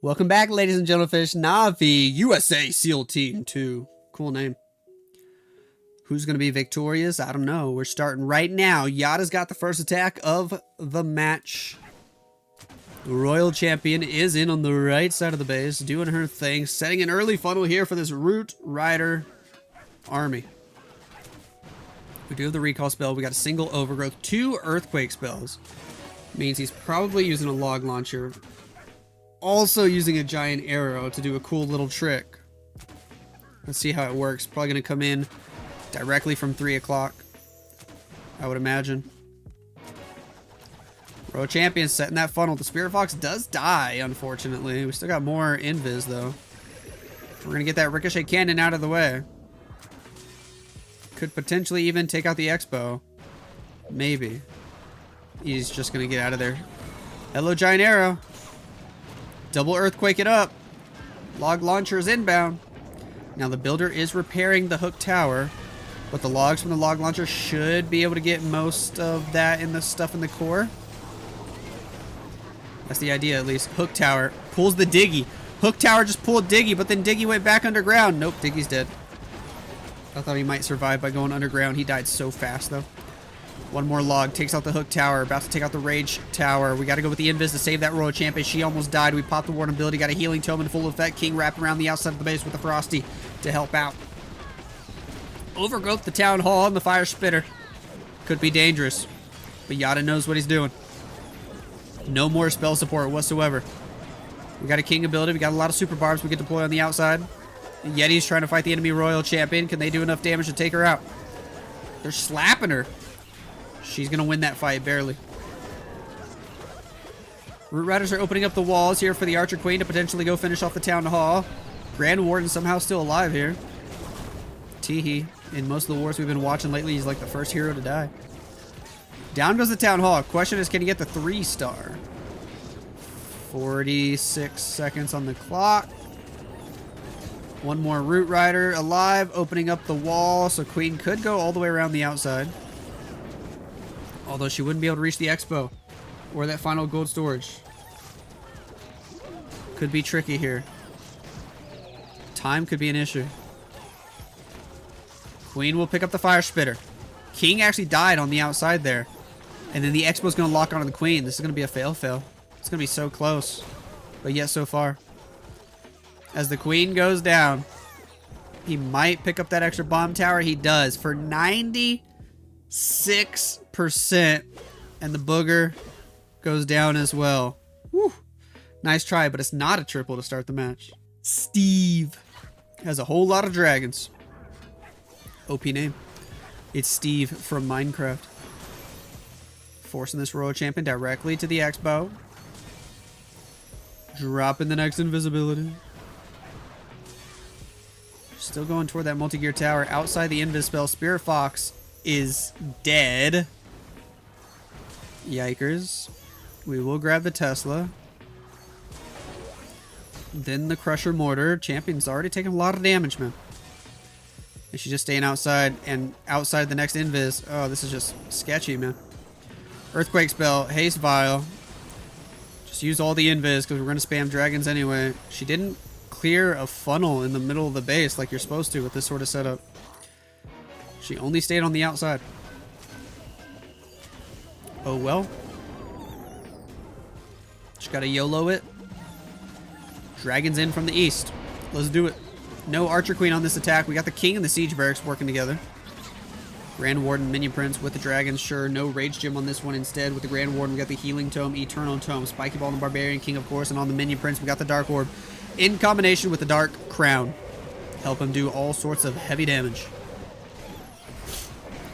Welcome back, ladies and gentlefish. Navi USA SEAL Team 2. Cool name. Who's going to be victorious? I don't know. We're starting right now. Yada's got the first attack of the match. The Royal Champion is in on the right side of the base, doing her thing, setting an early funnel here for this Root Rider army. We do have the recall spell. We got a single overgrowth, 2 earthquake spells. Means he's probably using a log launcher. Also using a giant arrow to do a cool little trick. Let's see how it works. Probably going to come in directly from 3 o'clock, I would imagine. Royal Champion setting that funnel. The Spirit Fox does die, unfortunately. We still got more invis, though. We're going to get that Ricochet Cannon out of the way. Could potentially even take out the Expo. Maybe. He's just going to get out of there. Hello, Giant Arrow. Double Earthquake it up. Log launcher is inbound. Now the builder is repairing the hook tower, but the logs from the log launcher should be able to get most of that in the stuff in the core. That's the idea, at least. Hook tower pulls the Diggy. Hook tower just pulled Diggy, but then Diggy went back underground. Nope, Diggy's dead. I thought he might survive by going underground. He died so fast, though. One more log. Takes out the hook tower. About to take out the rage tower. We got to go with the invis to save that Royal Champion. She almost died. We popped the Warden ability. Got a healing tome in full effect. King wrapped around the outside of the base with the Frosty to help out. Overgrowth the Town Hall and the Fire Spitter. Could be dangerous. But Yada knows what he's doing. No more spell support whatsoever. We got a King ability. We got a lot of super barbs we can deploy on the outside. Yeti's trying to fight the enemy Royal Champion. Can they do enough damage to take her out? They're slapping her. She's going to win that fight, barely. Root Riders are opening up the walls here for the Archer Queen to potentially go finish off the Town Hall. Grand Warden somehow still alive here. Teehee. In most of the wars we've been watching lately, he's like the first hero to die. Down goes the Town Hall. Question is, can he get the 3-star? 46 seconds on the clock. One more Root Rider alive, opening up the wall, so Queen could go all the way around the outside. Although she wouldn't be able to reach the Expo or that final gold storage. Could be tricky here. Time could be an issue. Queen will pick up the Fire Spitter. King actually died on the outside there. And then the Expo's going to lock onto the Queen. This is going to be a fail-fail. It's going to be so close. But yet so far. As the Queen goes down, he might pick up that extra bomb tower. He does for 96%. And the Booger goes down as well. Woo. Nice try, but it's not a triple to start the match. Steve has a whole lot of dragons. OP name. It's Steve from Minecraft. Forcing this Royal Champion directly to the Expo. Dropping the next invisibility. Still going toward that multi-gear tower. Outside the invis spell, Spirit Fox is dead. Yikers. We will grab the Tesla. Then the Crusher Mortar. Champion's already taken a lot of damage, man. And she's just staying outside and outside the next invis. Oh, this is just sketchy, man. Earthquake spell. Haste Vial. Just use all the invis because we're going to spam dragons anyway. She didn't clear a funnel in the middle of the base like you're supposed to with this sort of setup. She only stayed on the outside. Oh well. Just gotta YOLO it. Dragons in from the east. Let's do it. No Archer Queen on this attack. We got the King and the Siege Barracks working together. Grand Warden, Minion Prince with the Dragons. Sure, no Rage Gem on this one. Instead, with the Grand Warden, we got the Healing Tome, Eternal Tome, Spiky Ball and the Barbarian King, of course. And on the Minion Prince, we got the Dark Orb in combination with the Dark Crown. Help him do all sorts of heavy damage.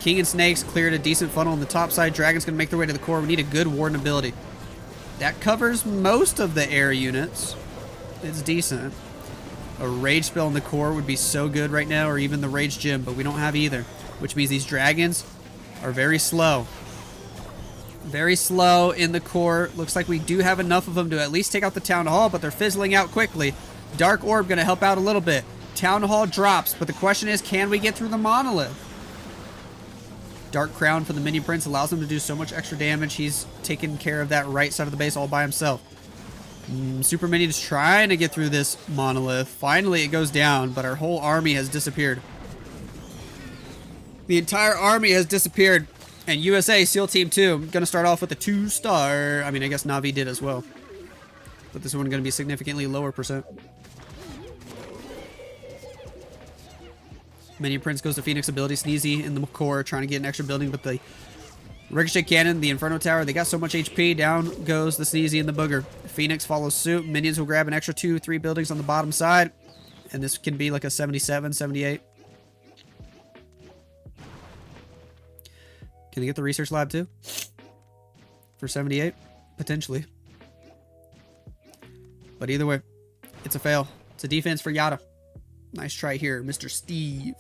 King and Snakes cleared a decent funnel on the top side. Dragon's going to make their way to the core. We need a good Warden ability. That covers most of the air units. It's decent. A Rage spell in the core would be so good right now, or even the Rage Gem, but we don't have either. Which means these dragons are very slow. Very slow in the core. Looks like we do have enough of them to at least take out the Town Hall, but they're fizzling out quickly. Dark Orb going to help out a little bit. Town Hall drops, but the question is, can we get through the Monolith? Dark Crown for the Minion Prince allows him to do so much extra damage. He's taking care of that right side of the base all by himself. Super Minions trying to get through this monolith. Finally, it goes down, but our whole army has disappeared. The entire army has disappeared. And USA SEAL Team 2 going to start off with a 2-star. I mean, I guess Na'Vi did as well. But this one going to be significantly lower percent. Minion Prince goes to Phoenix ability. Sneezy in the core trying to get an extra building, but the Ricochet Cannon, the Inferno Tower, they got so much HP. Down goes the Sneezy and the Booger. Phoenix follows suit. Minions will grab an extra 2-3 buildings on the bottom side. And this can be like a 77, 78. Can they get the research lab too? For 78? Potentially. But either way, it's a fail. It's a defense for Yada. Nice try here, Mr. Steve.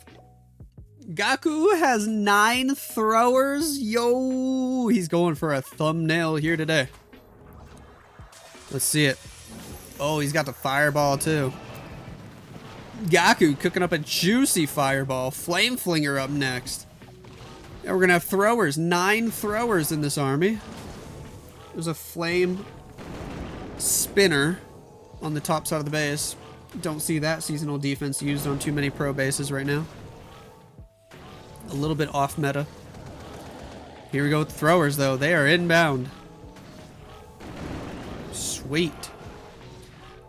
Gaku has 9 throwers. Yo, he's going for a thumbnail here today. Let's see it. Oh, he's got the fireball too. Gaku cooking up a juicy fireball. Flame Flinger up next. And we're going to have throwers. 9 throwers in this army. There's a flame spinner on the top side of the base. Don't see that seasonal defense used on too many pro bases right now. A little bit off meta. Here we go with the throwers, though. They are inbound. Sweet.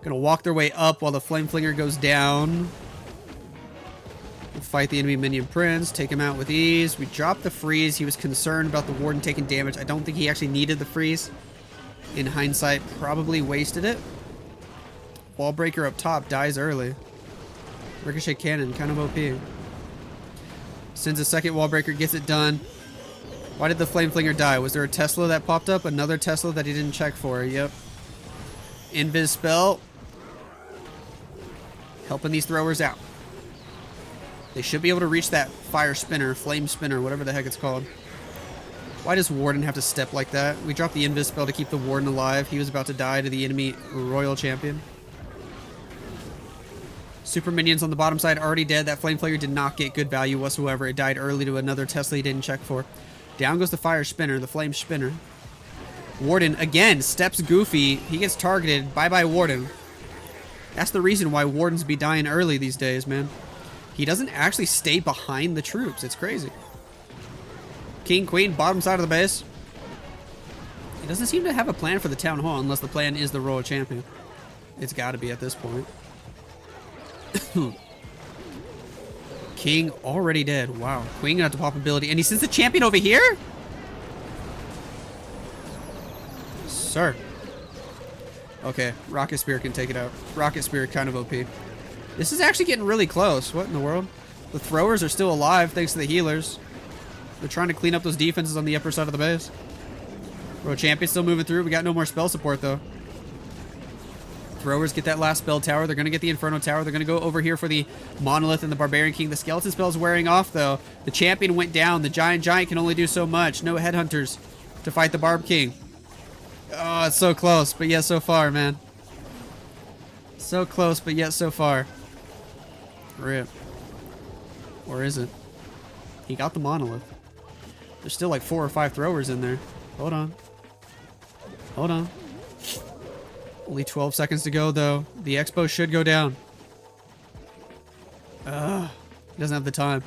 Gonna walk their way up while the Flame Flinger goes down. We'll fight the enemy Minion Prince, take him out with ease. We dropped the freeze. He was concerned about the Warden taking damage. I don't think he actually needed the freeze. In hindsight, probably wasted it. Wall Breaker up top dies early. Ricochet Cannon, kind of OP. Sends a second Wall Breaker, gets it done. Why did the Flame Flinger die? Was there a Tesla that popped up? Another Tesla that he didn't check for. Yep. Invis spell. Helping these throwers out. They should be able to reach that fire spinner, flame spinner, whatever the heck it's called. Why does Warden have to step like that? We dropped the Invis spell to keep the Warden alive. He was about to die to the enemy Royal Champion. Super Minions on the bottom side already dead. That Flame Flinger did not get good value whatsoever. It died early to another Tesla he didn't check for. Down goes the fire spinner, the flame spinner. Warden, again, steps goofy. He gets targeted. Bye-bye, Warden. That's the reason why Wardens be dying early these days, man. He doesn't actually stay behind the troops. It's crazy. King, Queen, bottom side of the base. He doesn't seem to have a plan for the Town Hall unless the plan is the Royal Champion. It's got to be at this point. King already dead. Wow. Queen gonna have to pop ability. And he sends the champion over here? Sir. Okay. Rocket Spear can take it out. Rocket Spear kind of OP. This is actually getting really close. What in the world? The throwers are still alive thanks to the healers. They're trying to clean up those defenses on the upper side of the base. Royal Champion still moving through. We got no more spell support though. Throwers get that last spell tower. They're going to get the Inferno Tower. They're going to go over here for the Monolith and the Barbarian King. The Skeleton spell's wearing off, though. The Champion went down. The Giant can only do so much. No Headhunters to fight the Barb King. Oh, it's so close, but yet so far, man. So close, but yet so far. Rip. Or is it? He got the Monolith. There's still like 4 or 5 throwers in there. Hold on. Hold on. Only 12 seconds to go, though. The Expo should go down. He doesn't have the time.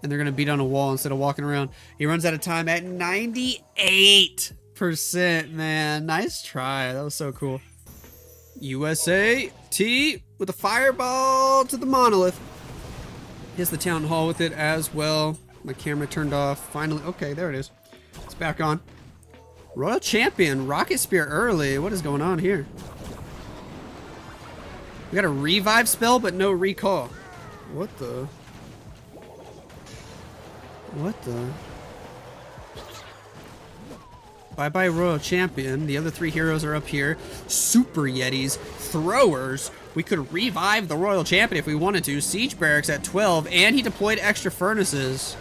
And they're going to beat on a wall instead of walking around. He runs out of time at 98%, man. Nice try. That was so cool. USA T with a fireball to the Monolith. Hits the Town Hall with it as well. My camera turned off. Finally. Okay, there it is. It's back on. Royal Champion, Rocket Spear early. What is going on here? We got a revive spell, but no recall. What the? What the? Bye-bye, Royal Champion. The other 3 heroes are up here. Super Yetis, throwers. We could revive the Royal Champion if we wanted to. Siege Barracks at 12, and he deployed extra furnaces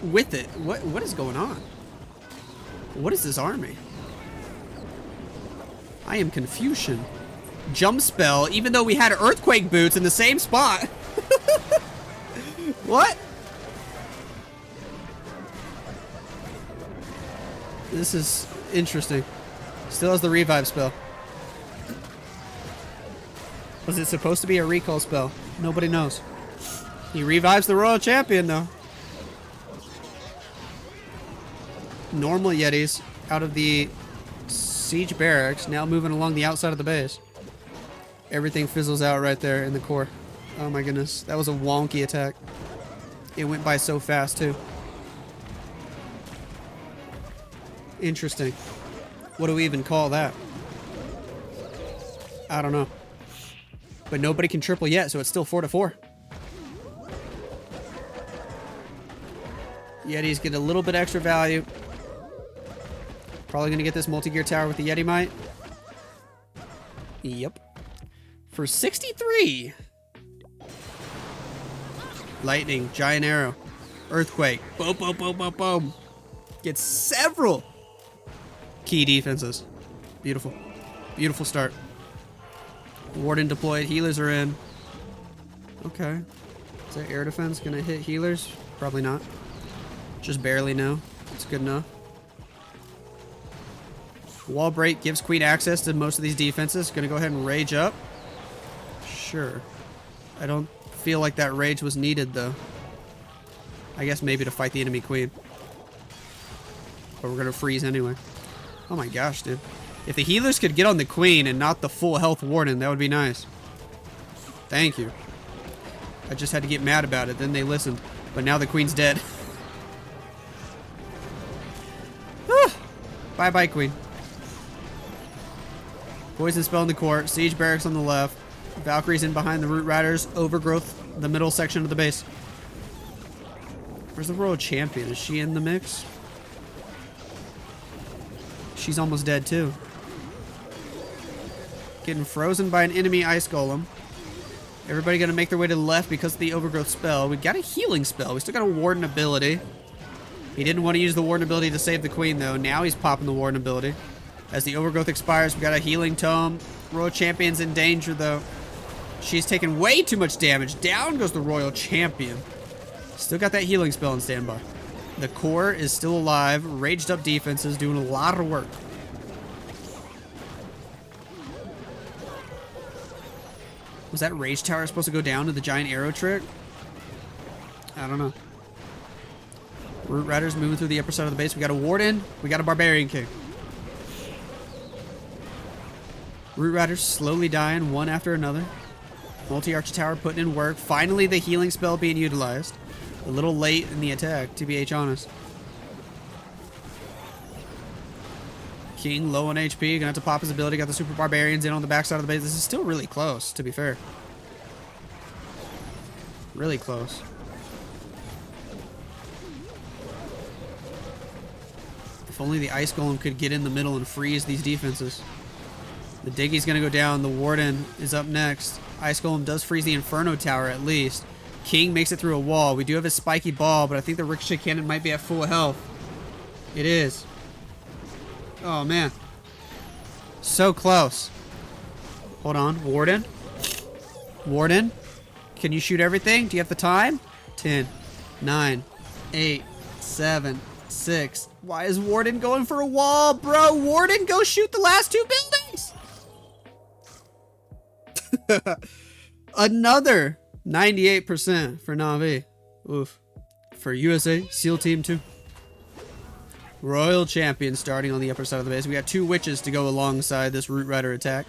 with it. What is going on? What is this army? I am Confucian. Jump spell, even though we had earthquake boots in the same spot. What? This is interesting. Still has the revive spell. Was it supposed to be a recall spell? Nobody knows. He revives the Royal Champion, though. Normal Yetis out of the Siege Barracks, now moving along the outside of the base. Everything fizzles out right there in the core. Oh my goodness. That was a wonky attack. It went by so fast, too. Interesting. What do we even call that? I don't know. But nobody can triple yet, so it's still 4-4. Yetis get a little bit extra value. Probably going to get this multi-gear tower with the Yeti Might. Yep. For 63. Lightning, Giant Arrow, Earthquake. Boom, boom, boom, boom, boom. Gets several key defenses. Beautiful. Beautiful start. Warden deployed. Healers are in. Okay. Is that air defense going to hit healers? Probably not. Just barely, no. It's good enough. Wall break gives Queen access to most of these defenses. Gonna go ahead and rage up. Sure. I don't feel like that rage was needed, though. I guess maybe to fight the enemy Queen. But we're gonna freeze anyway. Oh my gosh, dude. If the healers could get on the Queen and not the full health Warden, that would be nice. Thank you. I just had to get mad about it, then they listened. But now the Queen's dead. Bye-bye, Queen. Poison spell in the court. Siege barracks on the left. Valkyrie's in behind the Root Riders. Overgrowth, the middle section of the base. Where's the Royal Champion? Is she in the mix? She's almost dead, too. Getting frozen by an enemy Ice Golem. Everybody gonna make their way to the left because of the Overgrowth spell. We got a healing spell. We still got a Warden ability. He didn't want to use the Warden ability to save the Queen, though. Now he's popping the Warden ability. As the Overgrowth expires, we got a healing tome. Royal Champion's in danger, though. She's taking way too much damage. Down goes the Royal Champion. Still got that healing spell on standby. The core is still alive. Raged up defenses, doing a lot of work. Was that Rage Tower supposed to go down to the Giant Arrow trick? I don't know. Root Riders moving through the upper side of the base. We got a Warden. We got a Barbarian King. Root Riders slowly dying one after another. Multi-Archer Tower putting in work. Finally, the healing spell being utilized. A little late in the attack, to be honest. King low on HP. Gonna have to pop his ability. Got the Super Barbarians in on the backside of the base. This is still really close, to be fair. Really close. If only the Ice Golem could get in the middle and freeze these defenses. The Diggy's gonna go down. The Warden is up next. Ice Golem does freeze the Inferno Tower at least. King makes it through a wall. We do have his spiky ball, but I think the Ricochet Cannon might be at full health. It is. Oh, man. So close. Hold on. Warden? Warden? Can you shoot everything? Do you have the time? 10, 9, 8, 7, 6. Why is Warden going for a wall, bro? Warden, go shoot the last two buildings! Another 98% for Na'Vi. Oof. For USA, SEAL Team 2. Royal Champion starting on the upper side of the base. We got two Witches to go alongside this Root Rider attack.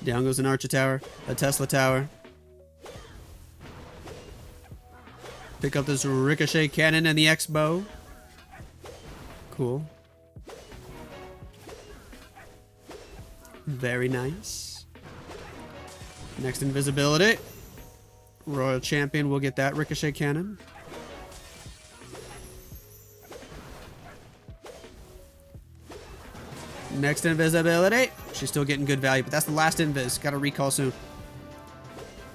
Down goes an Archer Tower, a Tesla Tower. Pick up this Ricochet Cannon and the X-Bow. Cool. Very nice. Next invisibility. Royal Champion will get that Ricochet Cannon. Next invisibility. She's still getting good value, but that's the last invis. Got to recall soon.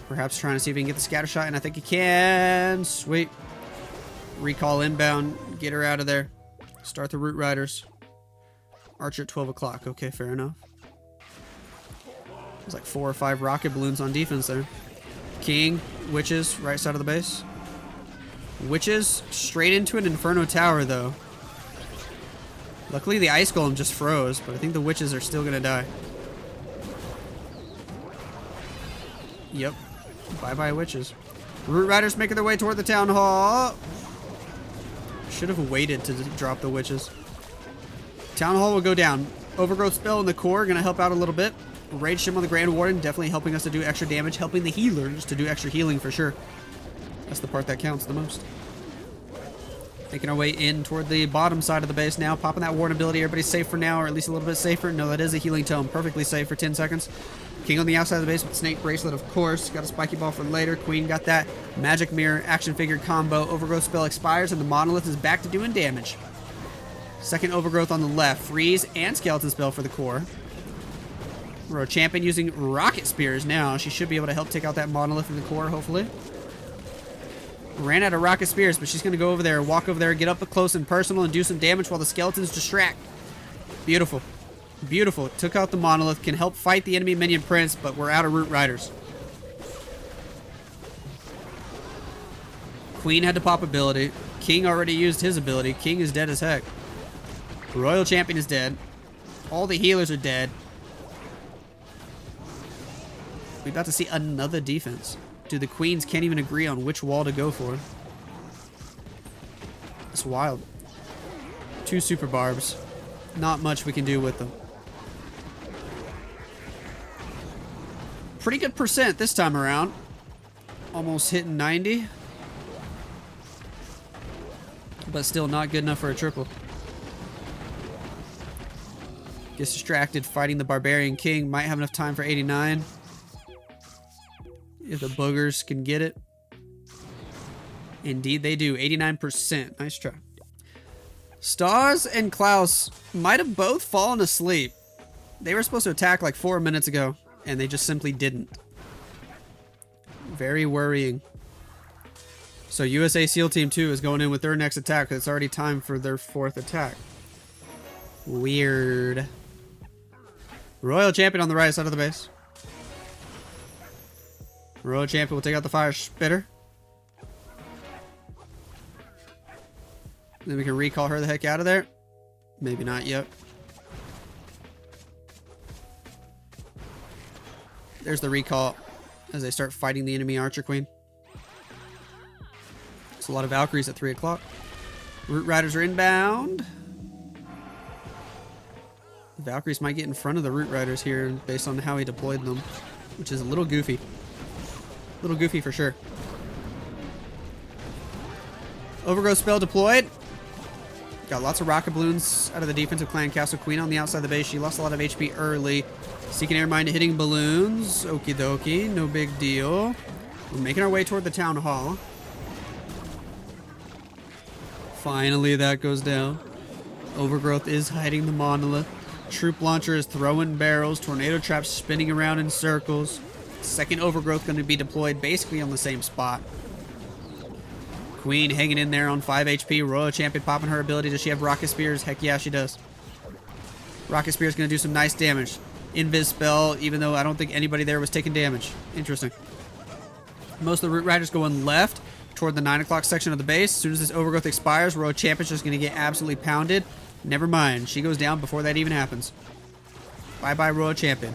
Perhaps trying to see if he can get the scatter shot, and I think he can. Sweet. Recall inbound. Get her out of there. Start the Root Riders. Archer at 12 o'clock. Okay, fair enough. There's like 4 or 5 rocket balloons on defense there. King, Witches, right side of the base. Witches straight into an Inferno Tower, though. Luckily, the ice golem just froze, but I think the witches are still gonna die. Yep. Bye-bye, witches. Root Riders making their way toward the town hall. Should have waited to drop the witches. Town hall will go down. Overgrowth spell in the core gonna help out a little bit. Rage Shim on the Grand Warden definitely helping us to do extra damage, helping the healers to do extra healing for sure. That's the part that counts the most. Making our way in toward the bottom side of the base now. Popping that Warden ability. Everybody's safe for now, or at least a little bit safer. No, that is a healing tome. Perfectly safe for 10 seconds. King on the outside of the base with Snake Bracelet, of course. Got a Spiky Ball for later. Queen got that Magic Mirror action figure combo. Overgrowth spell expires, and the Monolith is back to doing damage. Second Overgrowth on the left. Freeze and Skeleton spell for the core. We're a champion using Rocket Spears now. She should be able to help take out that Monolith in the core, hopefully. Ran out of Rocket Spears, but she's going to go over there, walk over there, get up close and personal, and do some damage while the skeletons distract. Beautiful. Beautiful. Took out the Monolith. Can help fight the enemy minion prince, but we're out of Root Riders. Queen had to pop ability. King already used his ability. King is dead as heck. Royal Champion is dead. All the healers are dead. We're about to see another defense. Dude, the queens can't even agree on which wall to go for. It's wild. 2 super barbs. Not much we can do with them. Pretty good percent this time around. Almost hitting 90. But still not good enough for a triple. Gets distracted fighting the Barbarian King. Might have enough time for 89. If the boogers can get it. Indeed they do. 89%. Nice try. Stars and Klaus might have both fallen asleep. They were supposed to attack like 4 minutes ago, and they just simply didn't. Very worrying. So USA SEAL Team 2 is going in with their next attack. It's already time for their 4th attack. Weird. Royal Champion on the right side of the base. Royal Champion will take out the Fire Spitter. Then we can recall her the heck out of there. Maybe not yet. There's the recall as they start fighting the enemy Archer Queen. There's a lot of Valkyries at 3 o'clock. Root Riders are inbound. The Valkyries might get in front of the Root Riders here based on how he deployed them, which is a little goofy. A little goofy for sure. Overgrowth spell deployed. Got lots of rocket balloons out of the defensive clan castle. Queen on the outside of the base. She lost a lot of HP early. Seeking Air Mine hitting balloons. Okie dokie. No big deal. We're making our way toward the town hall. Finally that goes down. Overgrowth is hiding the Monolith. Troop Launcher is throwing barrels. Tornado Traps spinning around in circles. Second Overgrowth going to be deployed basically on the same spot. Queen hanging in there on 5 HP. Royal Champion popping her ability. Does she have Rocket Spears? Heck yeah, she does. Rocket Spear is going to do some nice damage. Invis spell, even though I don't think anybody there was taking damage. Interesting. Most of the Root Riders going left toward the 9 o'clock section of the base. As soon as this Overgrowth expires, Royal Champion's just going to get absolutely pounded. Never mind. She goes down before that even happens. Bye-bye, Royal Champion.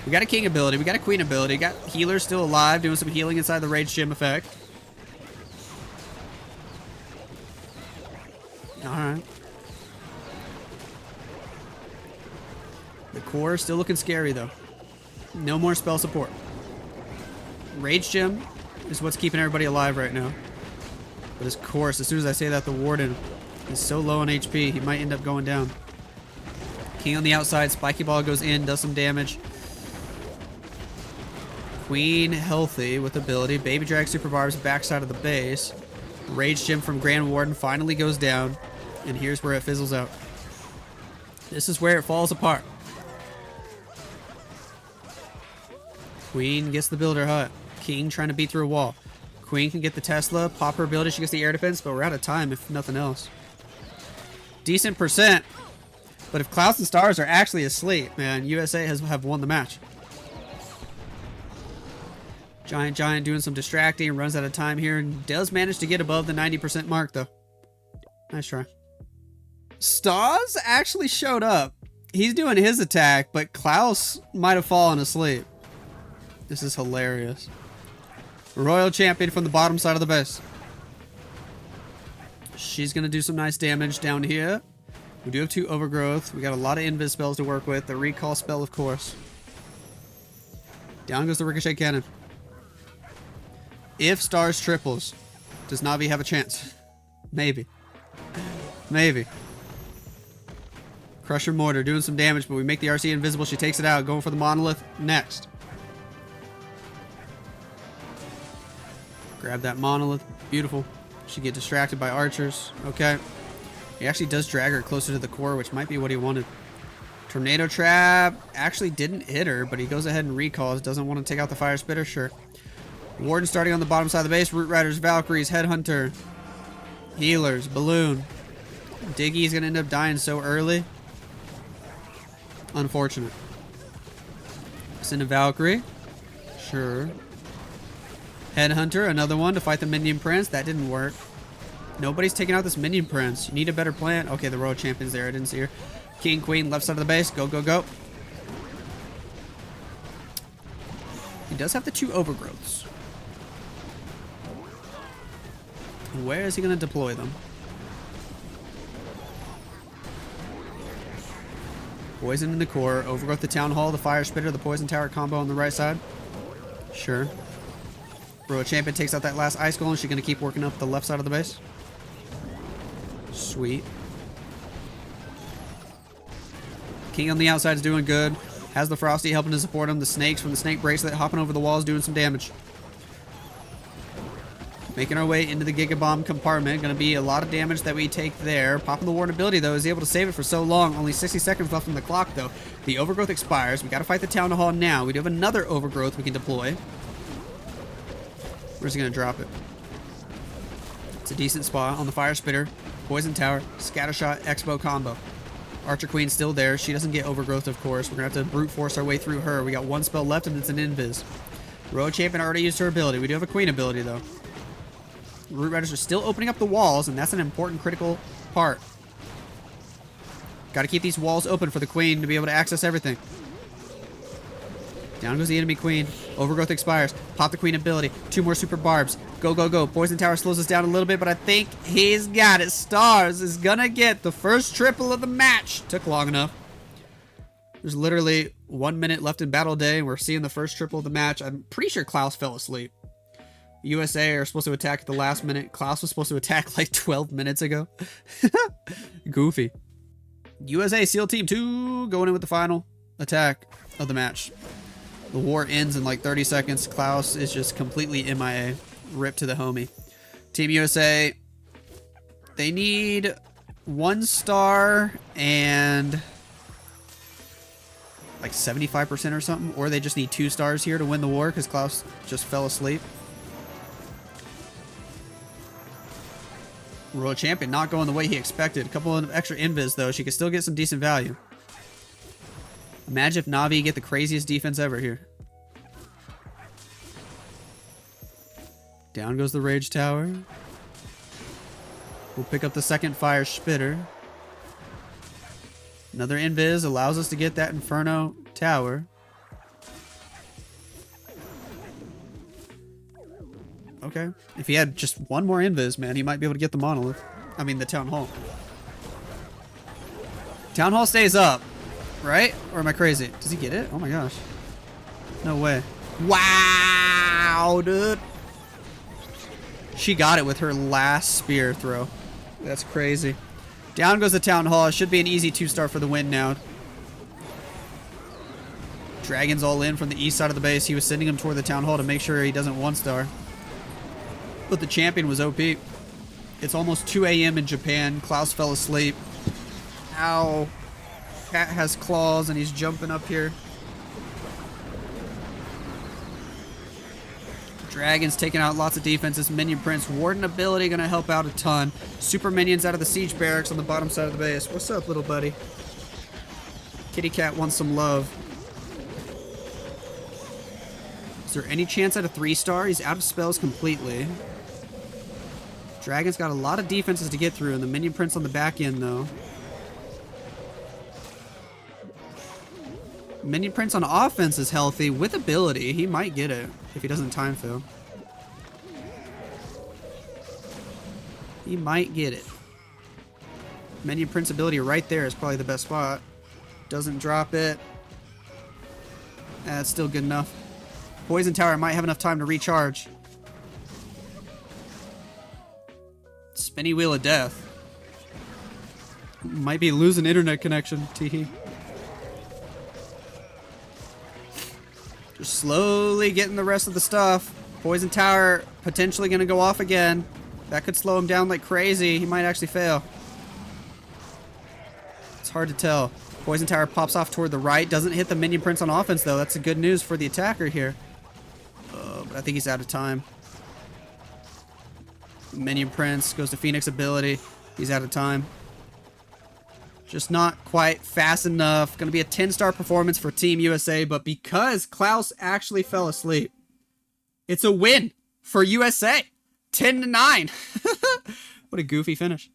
We got a King ability. We got a Queen ability. We got healers still alive doing some healing inside the Rage Gym effect. Alright. The core is still looking scary, though. No more spell support. Rage Gym is what's keeping everybody alive right now. But his course, as soon as I say that, the Warden is so low on HP, he might end up going down. King on the outside. Spiky Ball goes in, does some damage. Queen healthy with ability. Baby Drag Super Barbs backside of the base. Rage Gym from Grand Warden finally goes down. And here's where it fizzles out. This is where it falls apart. Queen gets the Builder Hut. King trying to beat through a wall. Queen can get the Tesla, pop her ability, she gets the air defense, but we're out of time if nothing else. Decent percent. But if Klaus and Stars are actually asleep, man, USA have won the match. Giant doing some distracting, runs out of time here, and does manage to get above the 90% mark, though. Nice try. Stars actually showed up. He's doing his attack, but Klaus might have fallen asleep. This is hilarious. Royal Champion from the bottom side of the base. She's going to do some nice damage down here. We do have 2 overgrowth. We got a lot of invis spells to work with. The recall spell, of course. Down goes the ricochet cannon. If Stars triples, does Navi have a chance? Maybe. Maybe. Crusher Mortar doing some damage, but we make the RC invisible. She takes it out. Going for the Monolith next. Grab that Monolith. Beautiful. She get distracted by archers. Okay. He actually does drag her closer to the core, which might be what he wanted. Tornado Trap actually didn't hit her, but he goes ahead and recalls. Doesn't want to take out the Fire Spitter. Sure. Warden starting on the bottom side of the base. Root Riders, Valkyries, Headhunter, Healers, Balloon. Diggy's going to end up dying so early. Unfortunate. Send a Valkyrie. Sure. Headhunter, another one to fight the Minion Prince. That didn't work. Nobody's taking out this Minion Prince. You need a better plan. Okay, the Royal Champion's there. I didn't see her. King, Queen, left side of the base. Go, go, go. He does have the 2 overgrowths. Where is he going to deploy them? Poison in the core. Overgrowth the Town Hall, the Fire Spitter, the Poison Tower combo on the right side. Sure. Royal Champion takes out that last Ice Golem. She's going to keep working up the left side of the base. Sweet. King on the outside is doing good. Has the Frosty helping to support him. The Snakes from the Snake Bracelet hopping over the walls doing some damage. Making our way into the Giga Bomb compartment. Going to be a lot of damage that we take there. Popping the Warden ability, though, is able to save it for so long. Only 60 seconds left on the clock, though. The Overgrowth expires. We got to fight the Town Hall now. We do have another Overgrowth we can deploy. Where's he going to drop it? It's a decent spot on the Fire Spitter. Poison Tower. Scattershot. Expo combo. Archer Queen still there. She doesn't get Overgrowth, of course. We're going to have to brute force our way through her. We got 1 spell left, and it's an invis. Royal Champion already used her ability. We do have a Queen ability, though. Root Riders are still opening up the walls, and that's an important critical part. Got to keep these walls open for the Queen to be able to access everything. Down goes the enemy Queen. Overgrowth expires. Pop the Queen ability. 2 more super barbs. Go, go, go. Poison Tower slows us down a little bit, but I think he's got it. Stars is going to get the first triple of the match. Took long enough. There's literally 1 minute left in Battle Day, and we're seeing the first triple of the match. I'm pretty sure Klaus fell asleep. USA are supposed to attack at the last minute. Klaus was supposed to attack like 12 minutes ago. Goofy. USA SEAL Team 2 going in with the final attack of the match. The war ends in like 30 seconds. Klaus is just completely MIA. Rip to the homie. Team USA, they need 1 star and like 75% or something. Or they just need 2 stars here to win the war because Klaus just fell asleep. Royal Champion not going the way he expected. A couple of extra invis, though. She could still get some decent value. Imagine if Navi get the craziest defense ever here. Down goes the Rage Tower. We'll pick up the second Fire Spitter. Another invis allows us to get that Inferno Tower. Okay. If he had just 1 more invis, man, he might be able to get the Monolith. I mean, the Town Hall. Town Hall stays up, right? Or am I crazy? Does he get it? Oh my gosh. No way. Wow, dude. She got it with her last spear throw. That's crazy. Down goes the Town Hall. It should be an easy 2-star for the win now. Dragon's all in from the east side of the base. He was sending him toward the Town Hall to make sure he doesn't 1-star. But the champion was OP. It's almost 2 a.m. in Japan. Klaus fell asleep. Ow. Cat has claws and he's jumping up here. Dragon's taking out lots of defenses. Minion Prince. Warden ability going to help out a ton. Super minions out of the siege barracks on the bottom side of the base. What's up, little buddy? Kitty cat wants some love. Is there any chance at a 3-star? He's out of spells completely. Dragon's got a lot of defenses to get through, and the Minion Prince on the back end, though. Minion Prince on offense is healthy with ability. He might get it if he doesn't time fail. He might get it. Minion Prince ability right there is probably the best spot. Doesn't drop it. That's still good enough. Poison Tower might have enough time to recharge. Spinny Wheel of Death. Might be losing internet connection, teehee. Just slowly getting the rest of the stuff. Poison Tower potentially going to go off again. That could slow him down like crazy. He might actually fail. It's hard to tell. Poison Tower pops off toward the right. Doesn't hit the Minion Prince on offense, though. That's a good news for the attacker here. But I think he's out of time. Minion Prince goes to Phoenix ability. He's out of time. Just not quite fast enough. Going to be a 10-star performance for Team USA, but because Klaus actually fell asleep, it's a win for USA. 10-9. What a goofy finish.